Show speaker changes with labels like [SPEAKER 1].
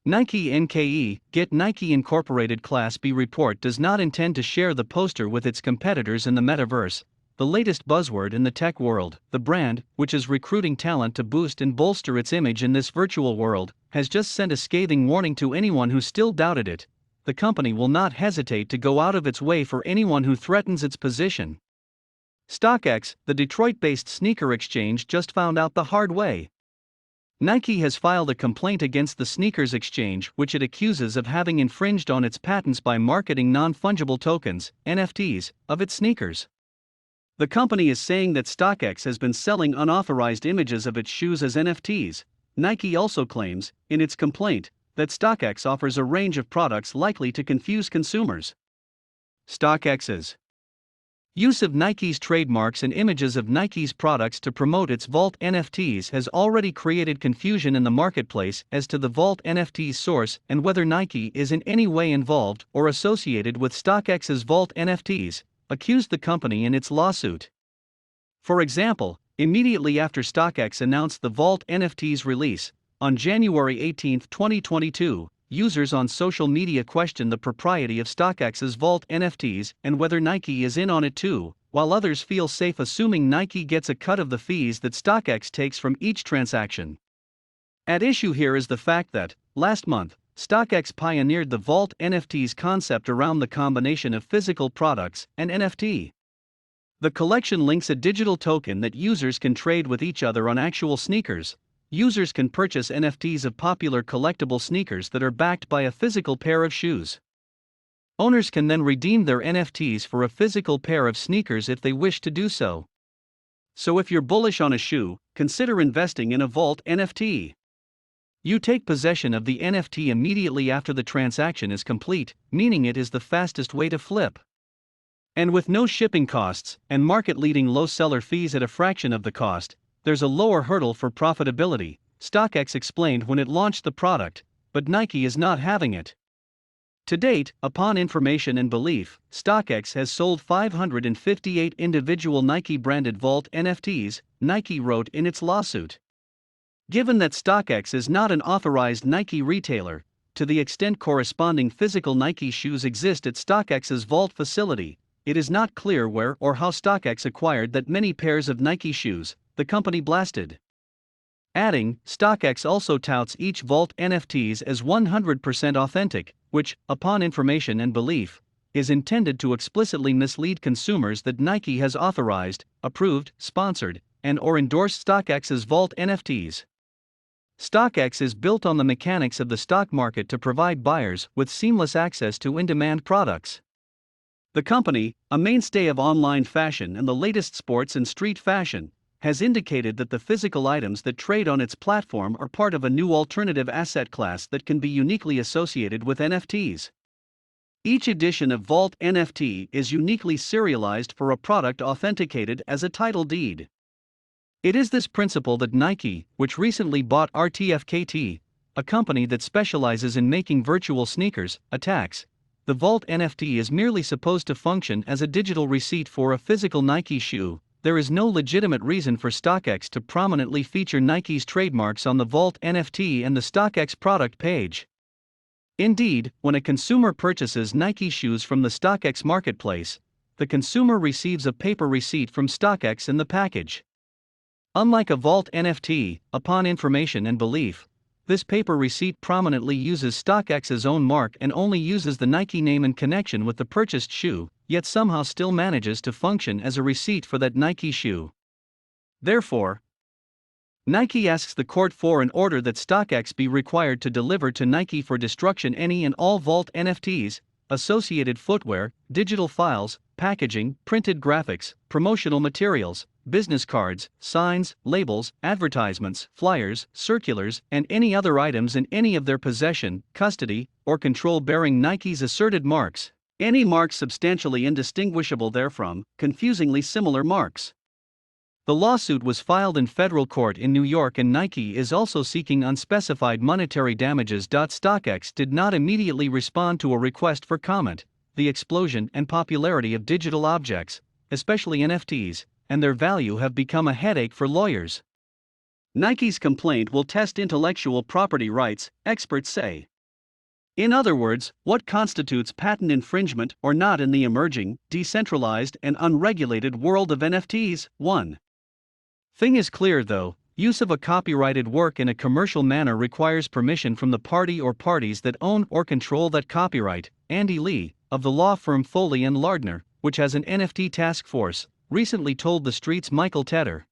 [SPEAKER 1] Nike Get Nike Incorporated Class B report does not intend to share the poster with its competitors in the Metaverse, the latest buzzword in the tech world. The brand, which is recruiting talent to boost and bolster its image in this virtual world, has just sent a scathing warning to anyone who still doubted it. The company will not hesitate to go out of its way for anyone who threatens its position. StockX, the Detroit-based sneaker exchange, just found out the hard way. Nike has filed a complaint against the sneakers exchange, which it accuses of having infringed on its patents by marketing non-fungible tokens, NFTs, of its sneakers. The company is saying that StockX has been selling unauthorized images of its shoes as NFTs. Nike also claims, in its complaint, that StockX offers a range of products likely to confuse consumers. StockX's use of Nike's trademarks and images of Nike's products to promote its Vault NFTs has already created confusion in the marketplace as to the Vault NFT's source and whether Nike is in any way involved or associated with StockX's Vault NFTs, accused the company in its lawsuit. For example, immediately after StockX announced the Vault NFT's release, on January 18, 2022, users on social media questioned the propriety of StockX's Vault NFTs and whether Nike is in on it too, while others feel safe assuming Nike gets a cut of the fees that StockX takes from each transaction. At issue here is the fact that, last month, StockX pioneered the Vault NFTs concept around the combination of physical products and NFT. The collection links a digital token that users can trade with each other on actual sneakers. Users can purchase NFTs of popular collectible sneakers that are backed by a physical pair of shoes. Owners can then redeem their NFTs for a physical pair of sneakers if they wish to do so. So if you're bullish on a shoe, consider investing in a Vault NFT. You take possession of the NFT immediately after the transaction is complete, meaning it is the fastest way to flip. And with no shipping costs and market-leading low seller fees at a fraction of the cost, there's a lower hurdle for profitability, StockX explained when it launched the product, but Nike is not having it. To date, upon information and belief, StockX has sold 558 individual Nike-branded Vault NFTs, Nike wrote in its lawsuit. Given that StockX is not an authorized Nike retailer, to the extent corresponding physical Nike shoes exist at StockX's Vault facility, it is not clear where or how StockX acquired that many pairs of Nike shoes, the company blasted. Adding, StockX also touts each Vault NFTs as 100% authentic, which, upon information and belief, is intended to explicitly mislead consumers that Nike has authorized, approved, sponsored, and/or endorsed StockX's Vault NFTs. StockX is built on the mechanics of the stock market to provide buyers with seamless access to in-demand products. The company, a mainstay of online fashion and the latest sports and street fashion, has indicated that the physical items that trade on its platform are part of a new alternative asset class that can be uniquely associated with NFTs. Each edition of Vault NFT is uniquely serialized for a product authenticated as a title deed. It is this principle that Nike, which recently bought RTFKT, a company that specializes in making virtual sneakers, attacks. The Vault NFT is merely supposed to function as a digital receipt for a physical Nike shoe. There is no legitimate reason for StockX to prominently feature Nike's trademarks on the Vault NFT and the StockX product page. Indeed, when a consumer purchases Nike shoes from the StockX marketplace, the consumer receives a paper receipt from StockX in the package. Unlike a Vault NFT, upon information and belief, this paper receipt prominently uses StockX's own mark and only uses the Nike name in connection with the purchased shoe, yet somehow still manages to function as a receipt for that Nike shoe. Therefore, Nike asks the court for an order that StockX be required to deliver to Nike for destruction any and all Vault NFTs, associated footwear, digital files, packaging, printed graphics, promotional materials, business cards, signs, labels, advertisements, flyers, circulars, and any other items in any of their possession, custody, or control bearing Nike's asserted marks, any marks substantially indistinguishable therefrom, confusingly similar marks. The lawsuit was filed in federal court in New York and Nike is also seeking unspecified monetary damages. StockX did not immediately respond to a request for comment. The explosion and popularity of digital objects, especially NFTs, and their value have become a headache for lawyers. Nike's complaint will test intellectual property rights, experts say. In other words, what constitutes patent infringement or not in the emerging, decentralized, and unregulated world of NFTs? 1. Thing is clear though, use of a copyrighted work in a commercial manner requires permission from the party or parties that own or control that copyright. Andy Lee, of the law firm Foley and Lardner, which has an NFT task force, recently told The Street's Michael Tedder.